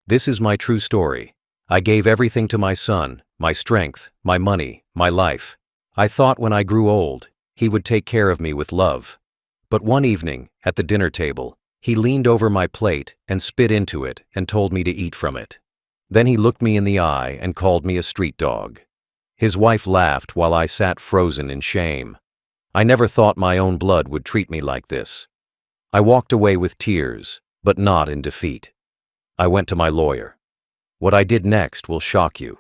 This is my true story. I gave everything to my son, my strength, my money, my life. I thought when I grew old, he would take care of me with love. But one evening, at the dinner table, he leaned over my plate and spit into it and told me to eat from it. Then he looked me in the eye and called me a street dog. His wife laughed while I sat frozen in shame. I never thought my own blood would treat me like this. I walked away with tears, but not in defeat. I went to my lawyer. What I did next will shock you.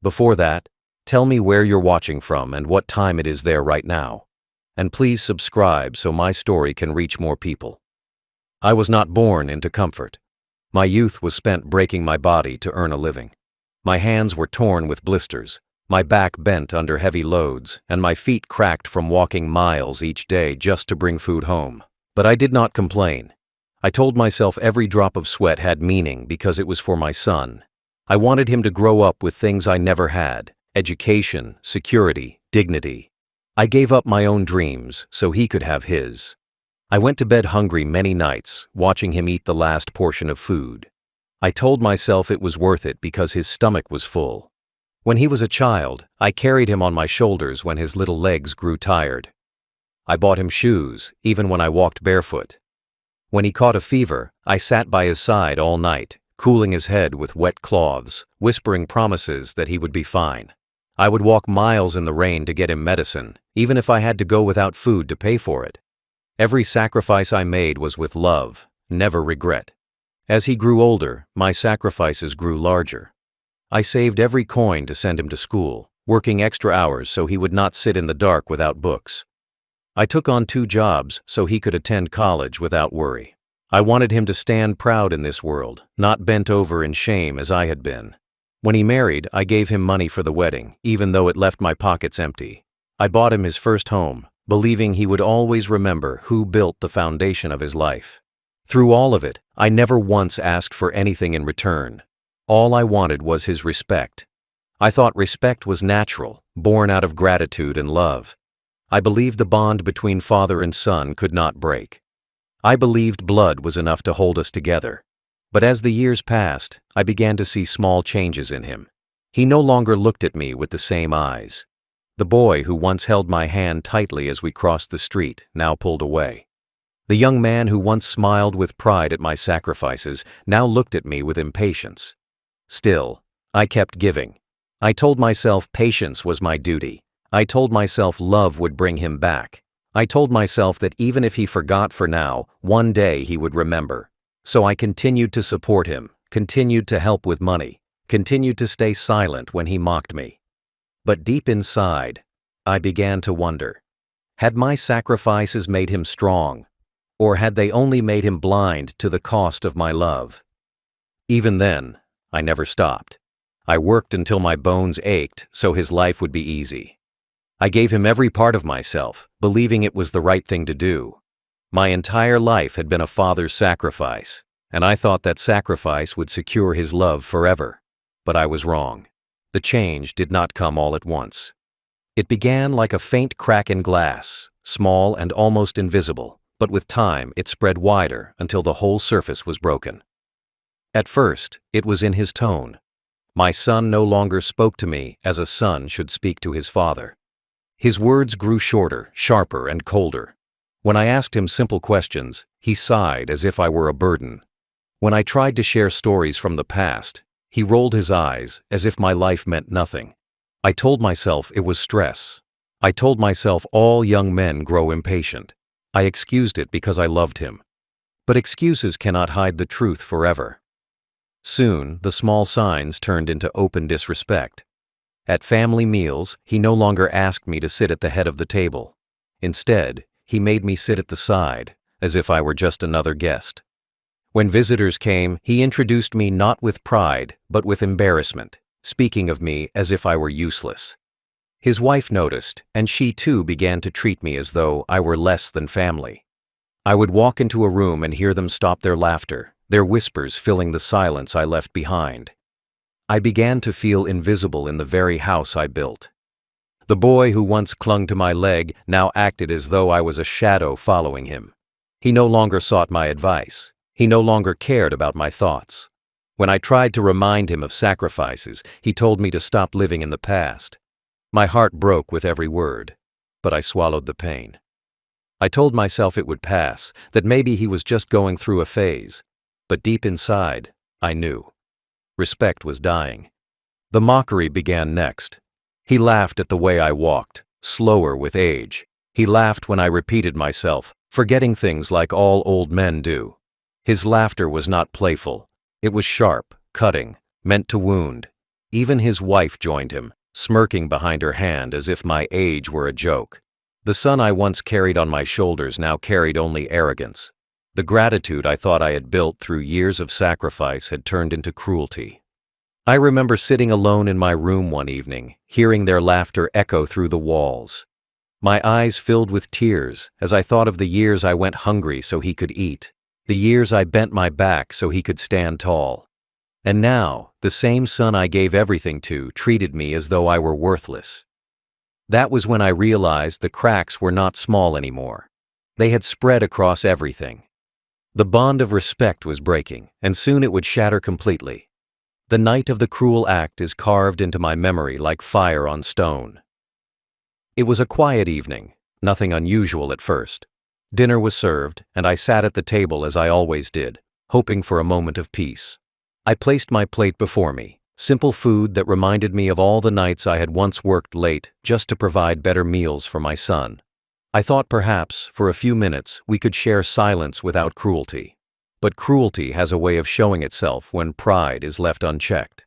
Before that, tell me where you're watching from and what time it is there right now. And please subscribe so my story can reach more people. I was not born into comfort. My youth was spent breaking my body to earn a living. My hands were torn with blisters, my back bent under heavy loads, and my feet cracked from walking miles each day just to bring food home. But I did not complain. I told myself every drop of sweat had meaning because it was for my son. I wanted him to grow up with things I never had: education, security, dignity. I gave up my own dreams so he could have his. I went to bed hungry many nights, watching him eat the last portion of food. I told myself it was worth it because his stomach was full. When he was a child, I carried him on my shoulders when his little legs grew tired. I bought him shoes, even when I walked barefoot. When he caught a fever, I sat by his side all night, cooling his head with wet cloths, whispering promises that he would be fine. I would walk miles in the rain to get him medicine, even if I had to go without food to pay for it. Every sacrifice I made was with love, never regret. As he grew older, my sacrifices grew larger. I saved every coin to send him to school, working extra hours so he would not sit in the dark without books. I took on 2 jobs so he could attend college without worry. I wanted him to stand proud in this world, not bent over in shame as I had been. When he married, I gave him money for the wedding, even though it left my pockets empty. I bought him his first home, believing he would always remember who built the foundation of his life. Through all of it, I never once asked for anything in return. All I wanted was his respect. I thought respect was natural, born out of gratitude and love. I believed the bond between father and son could not break. I believed blood was enough to hold us together. But as the years passed, I began to see small changes in him. He no longer looked at me with the same eyes. The boy who once held my hand tightly as we crossed the street now pulled away. The young man who once smiled with pride at my sacrifices now looked at me with impatience. Still, I kept giving. I told myself patience was my duty. I told myself love would bring him back. I told myself that even if he forgot for now, one day he would remember. So I continued to support him, continued to help with money, continued to stay silent when he mocked me. But deep inside, I began to wonder, had my sacrifices made him strong, or had they only made him blind to the cost of my love? Even then, I never stopped. I worked until my bones ached so his life would be easy. I gave him every part of myself, believing it was the right thing to do. My entire life had been a father's sacrifice, and I thought that sacrifice would secure his love forever. But I was wrong. The change did not come all at once. It began like a faint crack in glass, small and almost invisible, but with time it spread wider until the whole surface was broken. At first, it was in his tone. My son no longer spoke to me as a son should speak to his father. His words grew shorter, sharper, and colder. When I asked him simple questions, he sighed as if I were a burden. When I tried to share stories from the past, he rolled his eyes as if my life meant nothing. I told myself it was stress. I told myself all young men grow impatient. I excused it because I loved him. But excuses cannot hide the truth forever. Soon, the small signs turned into open disrespect. At family meals, he no longer asked me to sit at the head of the table. Instead, he made me sit at the side, as if I were just another guest. When visitors came, he introduced me not with pride, but with embarrassment, speaking of me as if I were useless. His wife noticed, and she too began to treat me as though I were less than family. I would walk into a room and hear them stop their laughter, their whispers filling the silence I left behind. I began to feel invisible in the very house I built. The boy who once clung to my leg now acted as though I was a shadow following him. He no longer sought my advice. He no longer cared about my thoughts. When I tried to remind him of sacrifices, he told me to stop living in the past. My heart broke with every word, but I swallowed the pain. I told myself it would pass, that maybe he was just going through a phase. But deep inside, I knew. Respect was dying. The mockery began next. He laughed at the way I walked, slower with age. He laughed when I repeated myself, forgetting things like all old men do. His laughter was not playful. It was sharp, cutting, meant to wound. Even his wife joined him, smirking behind her hand as if my age were a joke. The son I once carried on my shoulders now carried only arrogance. The gratitude I thought I had built through years of sacrifice had turned into cruelty. I remember sitting alone in my room one evening, hearing their laughter echo through the walls. My eyes filled with tears as I thought of the years I went hungry so he could eat, the years I bent my back so he could stand tall. And now, the same son I gave everything to treated me as though I were worthless. That was when I realized the cracks were not small anymore. They had spread across everything. The bond of respect was breaking, and soon it would shatter completely. The night of the cruel act is carved into my memory like fire on stone. It was a quiet evening, nothing unusual at first. Dinner was served, and I sat at the table as I always did, hoping for a moment of peace. I placed my plate before me, simple food that reminded me of all the nights I had once worked late just to provide better meals for my son. I thought perhaps, for a few minutes, we could share silence without cruelty. But cruelty has a way of showing itself when pride is left unchecked.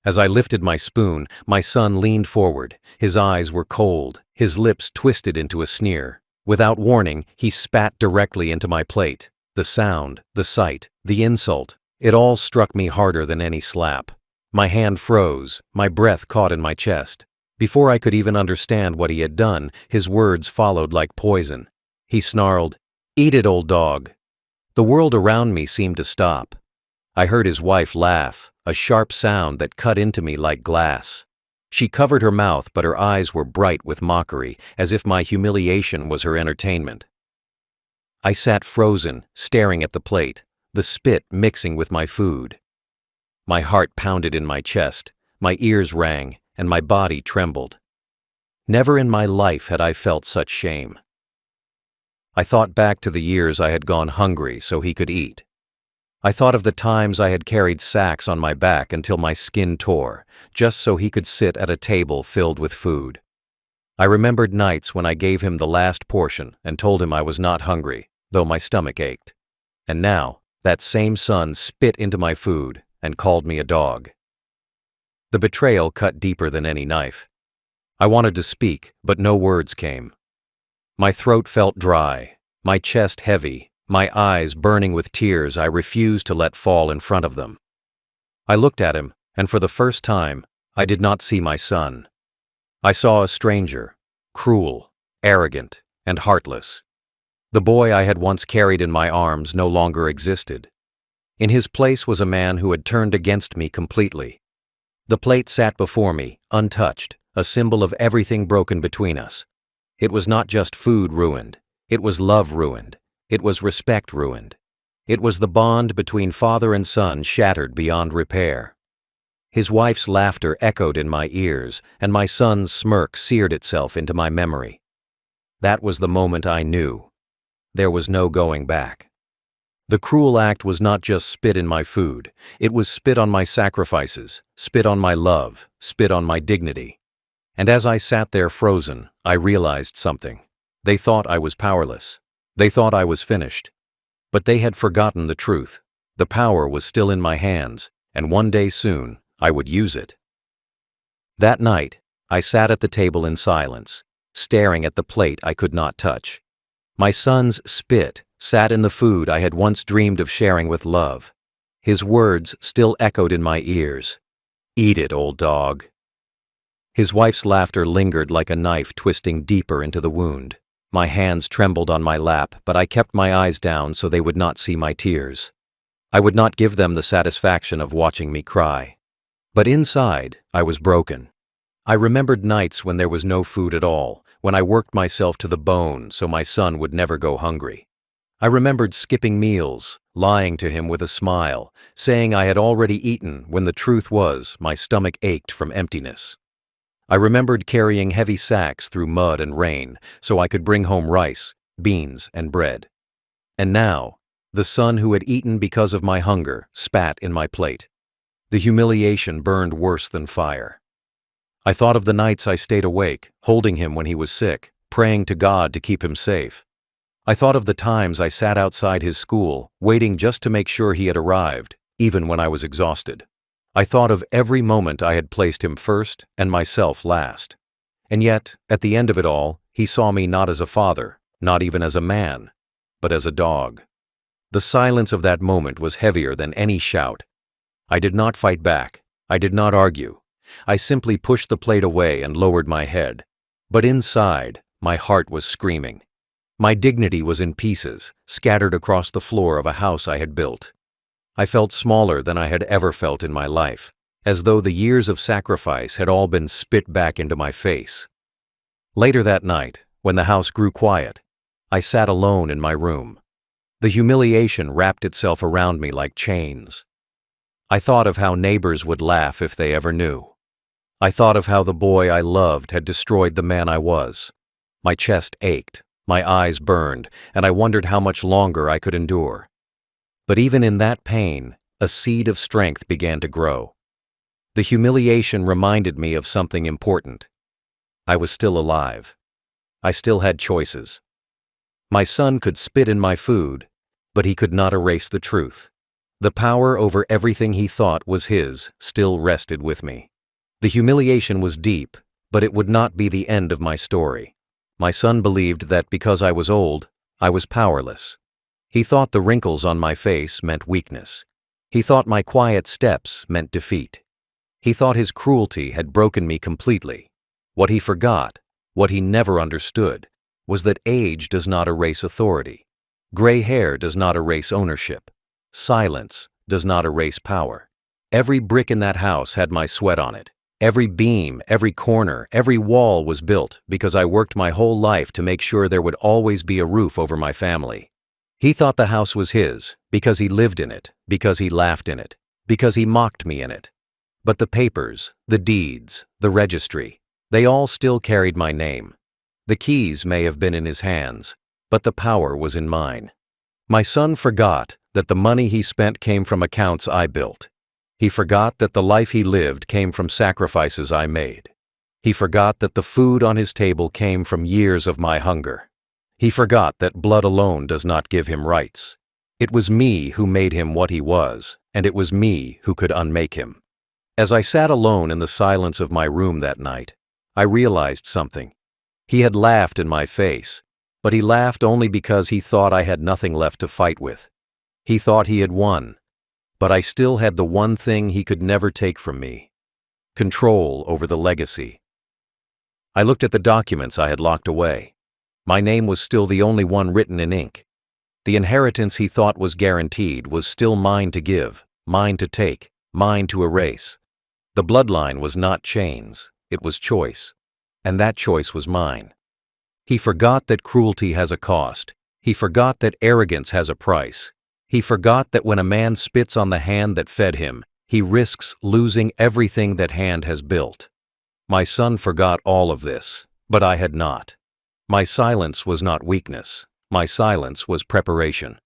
As I lifted my spoon, my son leaned forward. His eyes were cold, his lips twisted into a sneer. Without warning, he spat directly into my plate. The sound, the sight, the insult, it all struck me harder than any slap. My hand froze, my breath caught in my chest. Before I could even understand what he had done, his words followed like poison. He snarled, "Eat it, old dog." The world around me seemed to stop. I heard his wife laugh, a sharp sound that cut into me like glass. She covered her mouth, but her eyes were bright with mockery, as if my humiliation was her entertainment. I sat frozen, staring at the plate, the spit mixing with my food. My heart pounded in my chest, my ears rang, and my body trembled. Never in my life had I felt such shame. I thought back to the years I had gone hungry so he could eat. I thought of the times I had carried sacks on my back until my skin tore, just so he could sit at a table filled with food. I remembered nights when I gave him the last portion and told him I was not hungry, though my stomach ached. And now, that same son spit into my food and called me a dog. The betrayal cut deeper than any knife. I wanted to speak, but no words came. My throat felt dry, my chest heavy, my eyes burning with tears I refused to let fall in front of them. I looked at him, and for the first time, I did not see my son. I saw a stranger, cruel, arrogant, and heartless. The boy I had once carried in my arms no longer existed. In his place was a man who had turned against me completely. The plate sat before me, untouched, a symbol of everything broken between us. It was not just food ruined, it was love ruined. It was respect ruined. It was the bond between father and son shattered beyond repair. His wife's laughter echoed in my ears, and my son's smirk seared itself into my memory. That was the moment I knew. There was no going back. The cruel act was not just spit in my food. It was spit on my sacrifices, spit on my love, spit on my dignity. And as I sat there frozen, I realized something. They thought I was powerless. They thought I was finished. But they had forgotten the truth. The power was still in my hands, and one day soon, I would use it. That night, I sat at the table in silence, staring at the plate I could not touch. My son's spit sat in the food I had once dreamed of sharing with love. His words still echoed in my ears. "Eat it, old dog." His wife's laughter lingered like a knife twisting deeper into the wound. My hands trembled on my lap, but I kept my eyes down so they would not see my tears. I would not give them the satisfaction of watching me cry. But inside, I was broken. I remembered nights when there was no food at all, when I worked myself to the bone so my son would never go hungry. I remembered skipping meals, lying to him with a smile, saying I had already eaten when the truth was my stomach ached from emptiness. I remembered carrying heavy sacks through mud and rain so I could bring home rice, beans, and bread. And now, the son who had eaten because of my hunger spat in my plate. The humiliation burned worse than fire. I thought of the nights I stayed awake, holding him when he was sick, praying to God to keep him safe. I thought of the times I sat outside his school, waiting just to make sure he had arrived, even when I was exhausted. I thought of every moment I had placed him first and myself last. And yet, at the end of it all, he saw me not as a father, not even as a man, but as a dog. The silence of that moment was heavier than any shout. I did not fight back. I did not argue. I simply pushed the plate away and lowered my head. But inside, my heart was screaming. My dignity was in pieces, scattered across the floor of a house I had built. I felt smaller than I had ever felt in my life, as though the years of sacrifice had all been spit back into my face. Later that night, when the house grew quiet, I sat alone in my room. The humiliation wrapped itself around me like chains. I thought of how neighbors would laugh if they ever knew. I thought of how the boy I loved had destroyed the man I was. My chest ached, my eyes burned, and I wondered how much longer I could endure. But even in that pain, a seed of strength began to grow. The humiliation reminded me of something important. I was still alive. I still had choices. My son could spit in my food, but he could not erase the truth. The power over everything he thought was his still rested with me. The humiliation was deep, but it would not be the end of my story. My son believed that because I was old, I was powerless. He thought the wrinkles on my face meant weakness. He thought my quiet steps meant defeat. He thought his cruelty had broken me completely. What he forgot, what he never understood, was that age does not erase authority. Gray hair does not erase ownership. Silence does not erase power. Every brick in that house had my sweat on it. Every beam, every corner, every wall was built because I worked my whole life to make sure there would always be a roof over my family. He thought the house was his because he lived in it, because he laughed in it, because he mocked me in it. But the papers, the deeds, the registry, they all still carried my name. The keys may have been in his hands, but the power was in mine. My son forgot that the money he spent came from accounts I built. He forgot that the life he lived came from sacrifices I made. He forgot that the food on his table came from years of my hunger. He forgot that blood alone does not give him rights. It was me who made him what he was, and it was me who could unmake him. As I sat alone in the silence of my room that night, I realized something. He had laughed in my face, but he laughed only because he thought I had nothing left to fight with. He thought he had won, but I still had the one thing he could never take from me: control over the legacy. I looked at the documents I had locked away. My name was still the only one written in ink. The inheritance he thought was guaranteed was still mine to give, mine to take, mine to erase. The bloodline was not chains, it was choice, and that choice was mine. He forgot that cruelty has a cost. He forgot that arrogance has a price. He forgot that when a man spits on the hand that fed him, he risks losing everything that hand has built. My son forgot all of this, but I had not. My silence was not weakness. My silence was preparation.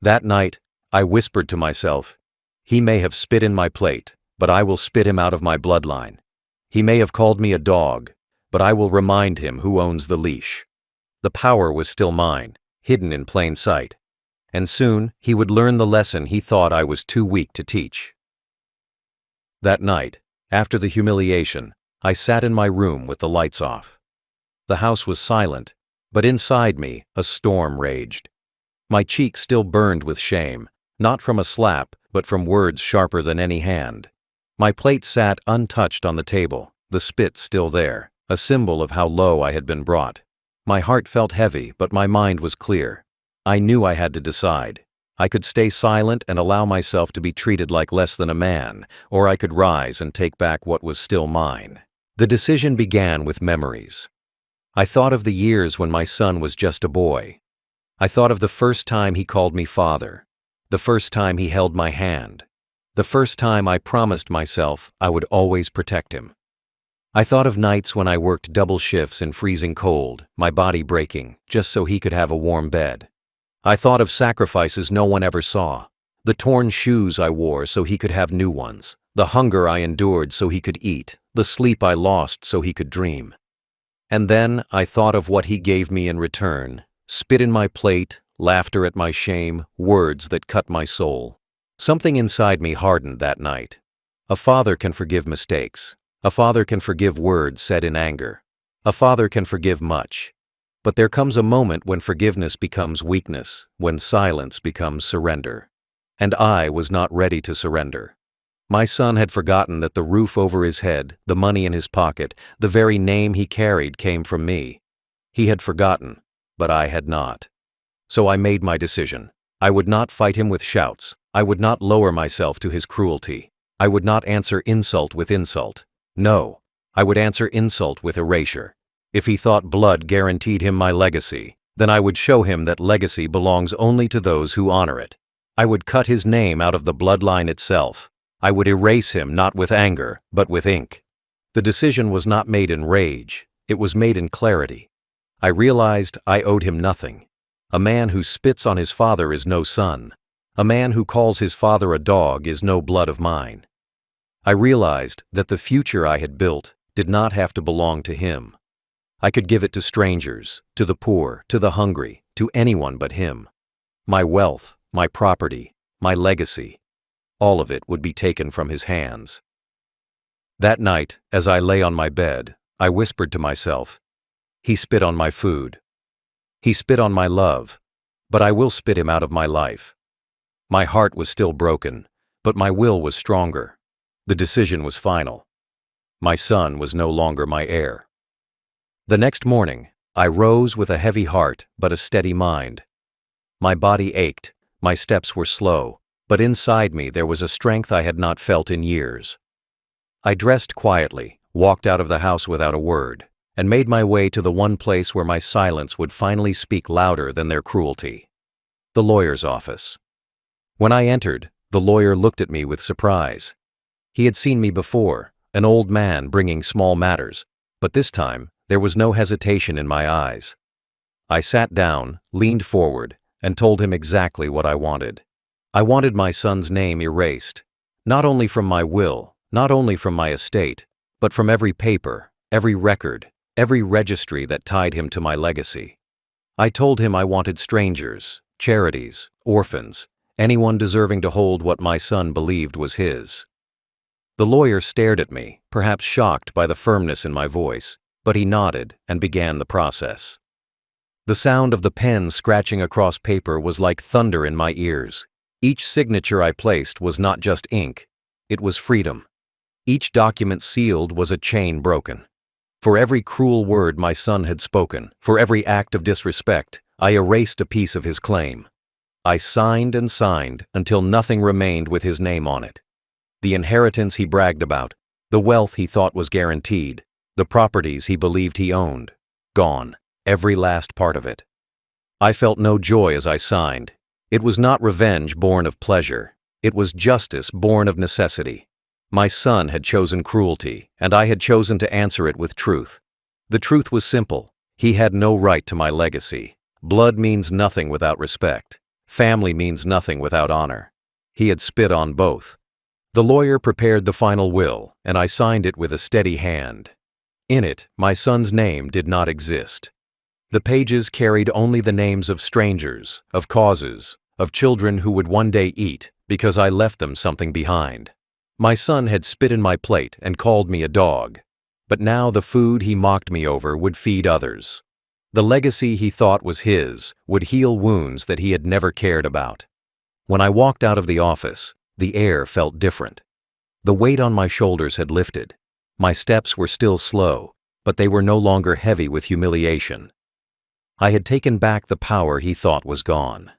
That night, I whispered to myself, "He may have spit in my plate, but I will spit him out of my bloodline. He may have called me a dog, but I will remind him who owns the leash." The power was still mine, hidden in plain sight. And soon he would learn the lesson he thought I was too weak to teach. That night, after the humiliation, I sat in my room with the lights off. The house was silent, but inside me a storm raged. My cheek still burned with shame, not from a slap, but from words sharper than any hand. My plate sat untouched on the table, the spit still there, a symbol of how low I had been brought. My heart felt heavy, but my mind was clear. I knew I had to decide. I could stay silent and allow myself to be treated like less than a man, or I could rise and take back what was still mine. The decision began with memories. I thought of the years when my son was just a boy. I thought of the first time he called me father, the first time he held my hand, the first time I promised myself I would always protect him. I thought of nights when I worked double shifts in freezing cold, my body breaking, just so he could have a warm bed. I thought of sacrifices no one ever saw, the torn shoes I wore so he could have new ones, the hunger I endured so he could eat, the sleep I lost so he could dream. And then I thought of what he gave me in return: spit in my plate, laughter at my shame, words that cut my soul. Something inside me hardened that night. A father can forgive mistakes. A father can forgive words said in anger. A father can forgive much. But there comes a moment when forgiveness becomes weakness, when silence becomes surrender. And I was not ready to surrender. My son had forgotten that the roof over his head, the money in his pocket, the very name he carried came from me. He had forgotten, but I had not. So I made my decision. I would not fight him with shouts. I would not lower myself to his cruelty. I would not answer insult with insult. No, I would answer insult with erasure. If he thought blood guaranteed him my legacy, then I would show him that legacy belongs only to those who honor it. I would cut his name out of the bloodline itself. I would erase him not with anger, but with ink. The decision was not made in rage. It was made in clarity. I realized I owed him nothing. A man who spits on his father is no son. A man who calls his father a dog is no blood of mine. I realized that the future I had built did not have to belong to him. I could give it to strangers, to the poor, to the hungry, to anyone but him. My wealth, my property, my legacy, all of it would be taken from his hands. That night, as I lay on my bed, I whispered to myself, "He spit on my food. He spit on my love, but I will spit him out of my life." My heart was still broken, but my will was stronger. The decision was final. My son was no longer my heir. The next morning, I rose with a heavy heart but a steady mind. My body ached, my steps were slow, but inside me there was a strength I had not felt in years. I dressed quietly, walked out of the house without a word, and made my way to the one place where my silence would finally speak louder than their cruelty: the lawyer's office. When I entered, the lawyer looked at me with surprise. He had seen me before, an old man bringing small matters, but this time there was no hesitation in my eyes. I sat down, leaned forward, and told him exactly what I wanted. I wanted my son's name erased, not only from my will, not only from my estate, but from every paper, every record, every registry that tied him to my legacy. I told him I wanted strangers, charities, orphans, anyone deserving to hold what my son believed was his. The lawyer stared at me, perhaps shocked by the firmness in my voice, but he nodded and began the process. The sound of the pen scratching across paper was like thunder in my ears. Each signature I placed was not just ink, it was freedom. Each document sealed was a chain broken. For every cruel word my son had spoken, for every act of disrespect, I erased a piece of his claim. I signed and signed until nothing remained with his name on it. The inheritance he bragged about, the wealth he thought was guaranteed, the properties he believed he owned, gone, every last part of it. I felt no joy as I signed. It was not revenge born of pleasure. It was justice born of necessity. My son had chosen cruelty, and I had chosen to answer it with truth. The truth was simple. He had no right to my legacy. Blood means nothing without respect. Family means nothing without honor. He had spit on both. The lawyer prepared the final will, and I signed it with a steady hand. In it, my son's name did not exist. The pages carried only the names of strangers, of causes, of children who would one day eat because I left them something behind. My son had spit in my plate and called me a dog, but now the food he mocked me over would feed others. The legacy he thought was his would heal wounds that he had never cared about. When I walked out of the office, the air felt different. The weight on my shoulders had lifted. My steps were still slow, but they were no longer heavy with humiliation. I had taken back the power he thought was gone.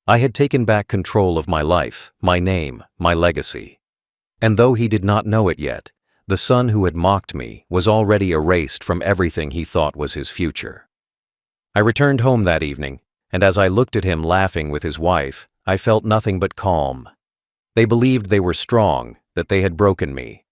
I had taken back control of my life, my name, my legacy. And though he did not know it yet, the son who had mocked me was already erased from everything he thought was his future. I returned home that evening, and as I looked at him laughing with his wife, I felt nothing but calm. They believed they were strong, that they had broken me.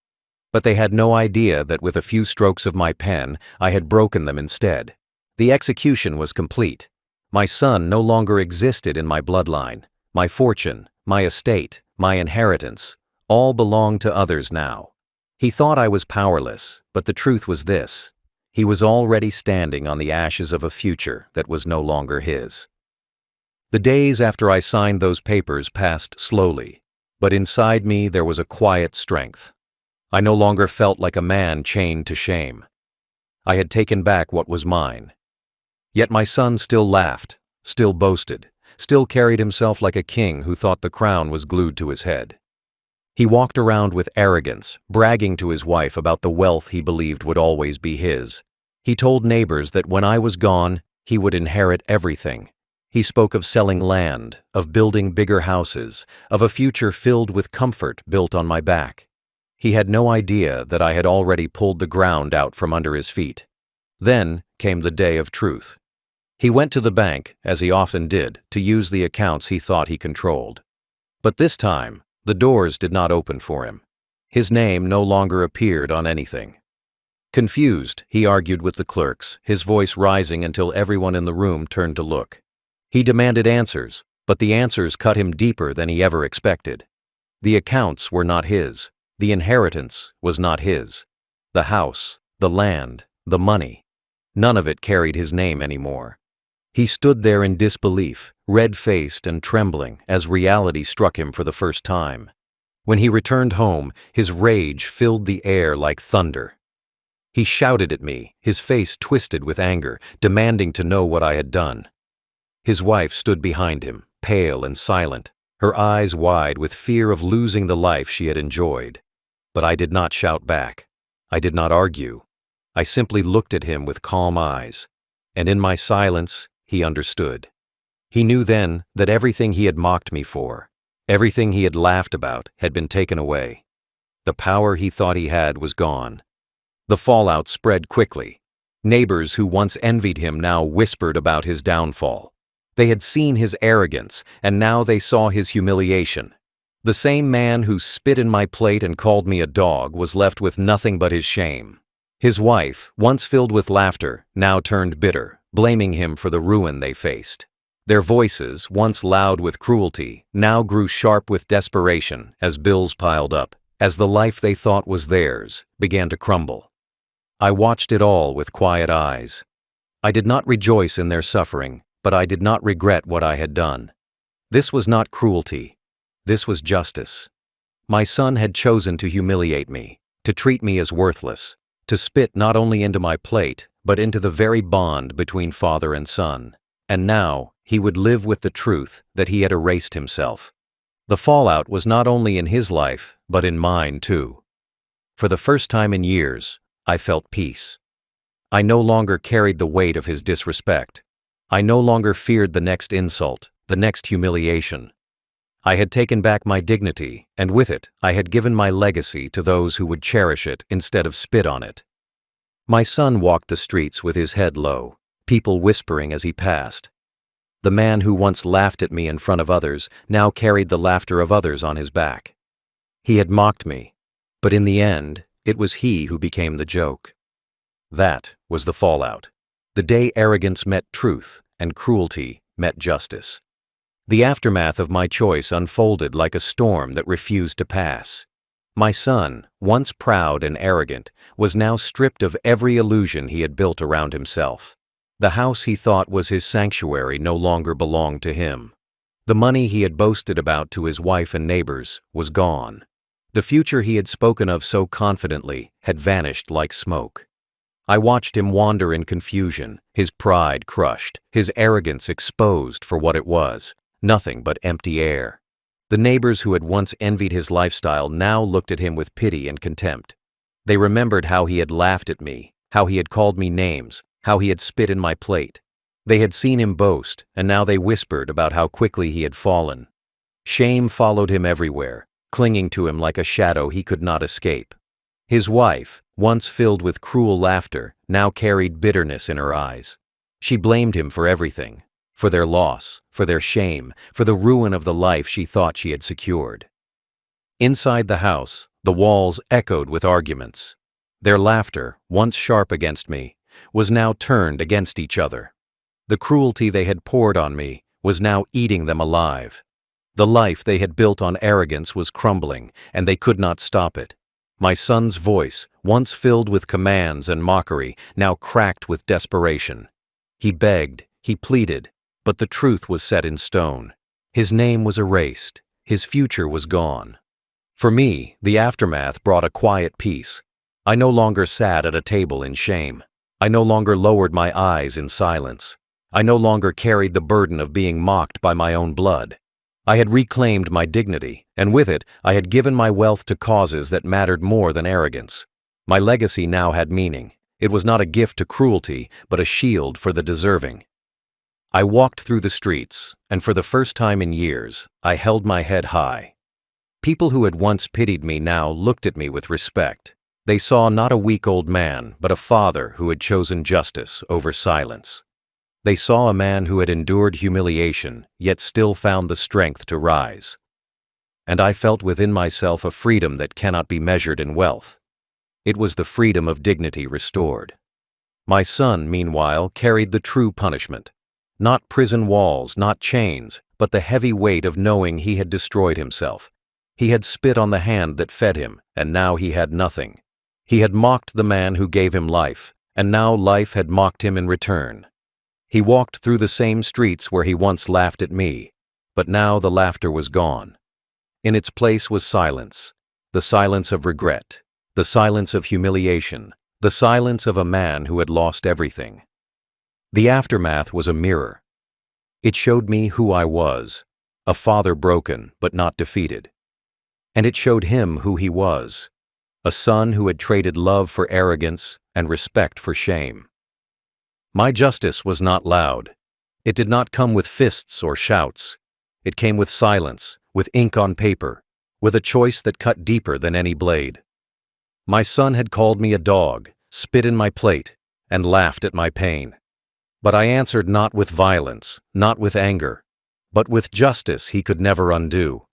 But they had no idea that with a few strokes of my pen, I had broken them instead. The execution was complete. My son no longer existed in my bloodline. My fortune, my estate, my inheritance, all belonged to others now. He thought I was powerless, but the truth was this: he was already standing on the ashes of a future that was no longer his. The days after I signed those papers passed slowly, but inside me there was a quiet strength. I no longer felt like a man chained to shame. I had taken back what was mine. Yet my son still laughed, still boasted, still carried himself like a king who thought the crown was glued to his head. He walked around with arrogance, bragging to his wife about the wealth he believed would always be his. He told neighbors that when I was gone, he would inherit everything. He spoke of selling land, of building bigger houses, of a future filled with comfort built on my back. He had no idea that I had already pulled the ground out from under his feet. Then came the day of truth. He went to the bank, as he often did, to use the accounts he thought he controlled. But this time, the doors did not open for him. His name no longer appeared on anything. Confused, he argued with the clerks, his voice rising until everyone in the room turned to look. He demanded answers, but the answers cut him deeper than he ever expected. The accounts were not his. The inheritance was not his. The house, the land, the money, none of it carried his name anymore. He stood there in disbelief, red-faced and trembling, as reality struck him for the first time. When he returned home, his rage filled the air like thunder. He shouted at me, his face twisted with anger, demanding to know what I had done. His wife stood behind him, pale and silent, her eyes wide with fear of losing the life she had enjoyed. But I did not shout back. I did not argue. I simply looked at him with calm eyes. And in my silence, he understood. He knew then that everything he had mocked me for, everything he had laughed about, had been taken away. The power he thought he had was gone. The fallout spread quickly. Neighbors who once envied him now whispered about his downfall. They had seen his arrogance, and now they saw his humiliation. The same man who spit in my plate and called me a dog was left with nothing but his shame. His wife, once filled with laughter, now turned bitter, blaming him for the ruin they faced. Their voices, once loud with cruelty, now grew sharp with desperation as bills piled up, as the life they thought was theirs began to crumble. I watched it all with quiet eyes. I did not rejoice in their suffering, but I did not regret what I had done. This was not cruelty. This was justice. My son had chosen to humiliate me, to treat me as worthless, to spit not only into my plate, but into the very bond between father and son. And now, he would live with the truth that he had erased himself. The fallout was not only in his life, but in mine too. For the first time in years, I felt peace. I no longer carried the weight of his disrespect. I no longer feared the next insult, the next humiliation. I had taken back my dignity, and with it, I had given my legacy to those who would cherish it instead of spit on it. My son walked the streets with his head low, people whispering as he passed. The man who once laughed at me in front of others now carried the laughter of others on his back. He had mocked me, but in the end, it was he who became the joke. That was the fallout. The day arrogance met truth and cruelty met justice. The aftermath of my choice unfolded like a storm that refused to pass. My son, once proud and arrogant, was now stripped of every illusion he had built around himself. The house he thought was his sanctuary no longer belonged to him. The money he had boasted about to his wife and neighbors was gone. The future he had spoken of so confidently had vanished like smoke. I watched him wander in confusion, his pride crushed, his arrogance exposed for what it was. Nothing but empty air. The neighbors who had once envied his lifestyle now looked at him with pity and contempt. They remembered how he had laughed at me, how he had called me names, how he had spit in my plate. They had seen him boast, and now they whispered about how quickly he had fallen. Shame followed him everywhere, clinging to him like a shadow he could not escape. His wife, once filled with cruel laughter, now carried bitterness in her eyes. She blamed him for everything. for their loss, for their shame, for the ruin of the life she thought she had secured. Inside the house, the walls echoed with arguments. Their laughter, once sharp against me, was now turned against each other. The cruelty they had poured on me was now eating them alive. The life they had built on arrogance was crumbling, and they could not stop it. My son's voice, once filled with commands and mockery, now cracked with desperation. He begged, he pleaded, but the truth was set in stone. His name was erased. His future was gone. For me, the aftermath brought a quiet peace. I no longer sat at a table in shame. I no longer lowered my eyes in silence. I no longer carried the burden of being mocked by my own blood. I had reclaimed my dignity, and with it, I had given my wealth to causes that mattered more than arrogance. My legacy now had meaning. It was not a gift to cruelty, but a shield for the deserving. I walked through the streets, and for the first time in years, I held my head high. People who had once pitied me now looked at me with respect. They saw not a weak old man, but a father who had chosen justice over silence. They saw a man who had endured humiliation, yet still found the strength to rise. And I felt within myself a freedom that cannot be measured in wealth. It was the freedom of dignity restored. My son, meanwhile, carried the true punishment. Not prison walls, not chains, but the heavy weight of knowing he had destroyed himself. He had spit on the hand that fed him, and now he had nothing. He had mocked the man who gave him life, and now life had mocked him in return. He walked through the same streets where he once laughed at me, but now the laughter was gone. In its place was silence, the silence of regret, the silence of humiliation, the silence of a man who had lost everything. The aftermath was a mirror. It showed me who I was, a father broken but not defeated. And it showed him who he was, a son who had traded love for arrogance and respect for shame. My justice was not loud. It did not come with fists or shouts. It came with silence, with ink on paper, with a choice that cut deeper than any blade. My son had called me a dog, spit in my plate, and laughed at my pain. But I answered not with violence, not with anger, but with justice he could never undo.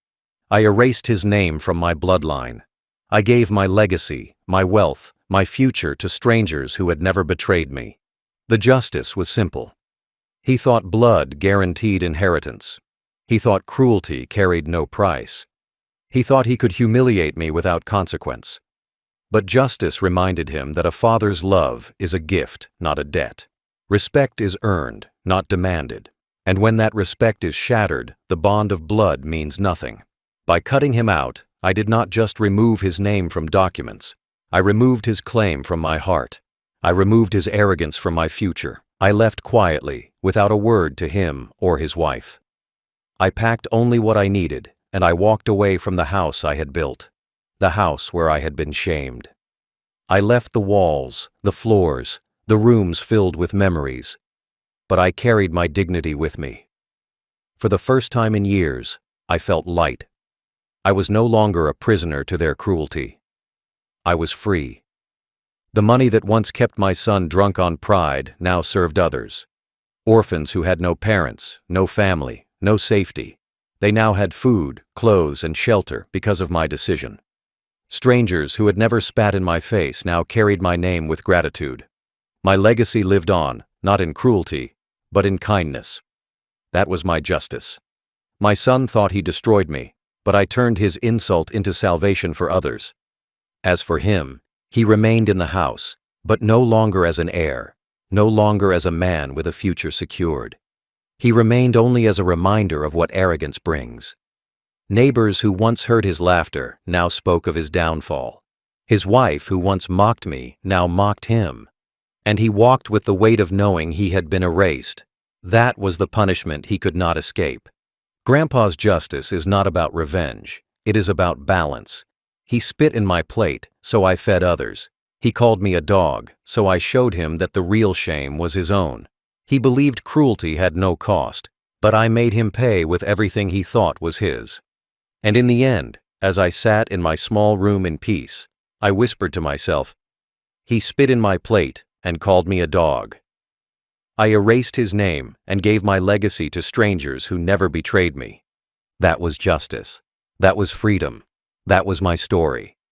I erased his name from my bloodline. I gave my legacy, my wealth, my future to strangers who had never betrayed me. The justice was simple. He thought blood guaranteed inheritance. He thought cruelty carried no price. He thought he could humiliate me without consequence. But justice reminded him that a father's love is a gift, not a debt. Respect is earned, not demanded. And when that respect is shattered, the bond of blood means nothing. By cutting him out, I did not just remove his name from documents. I removed his claim from my heart. I removed his arrogance from my future. I left quietly, without a word to him or his wife. I packed only what I needed, and I walked away from the house I had built, the house where I had been shamed. I left the walls, the floors, the rooms filled with memories, but I carried my dignity with me. For the first time in years, I felt light. I was no longer a prisoner to their cruelty. I was free. The money that once kept my son drunk on pride now served others. Orphans who had no parents, no family, no safety. They now had food, clothes, and shelter because of my decision. Strangers who had never spat in my face now carried my name with gratitude. My legacy lived on, not in cruelty, but in kindness. That was my justice. My son thought he destroyed me, but I turned his insult into salvation for others. As for him, he remained in the house, but no longer as an heir, no longer as a man with a future secured. He remained only as a reminder of what arrogance brings. Neighbors who once heard his laughter now spoke of his downfall. His wife, who once mocked me, now mocked him. And he walked with the weight of knowing he had been erased. That was the punishment he could not escape. Grandpa's justice is not about revenge. It is about balance. He spit in my plate, so I fed others. He called me a dog, so I showed him that the real shame was his own. He believed cruelty had no cost, but I made him pay with everything he thought was his. And in the end, as I sat in my small room in peace, I whispered to myself, "He spit in my plate and called me a dog. I erased his name and gave my legacy to strangers who never betrayed me. That was justice. That was freedom. That was my story.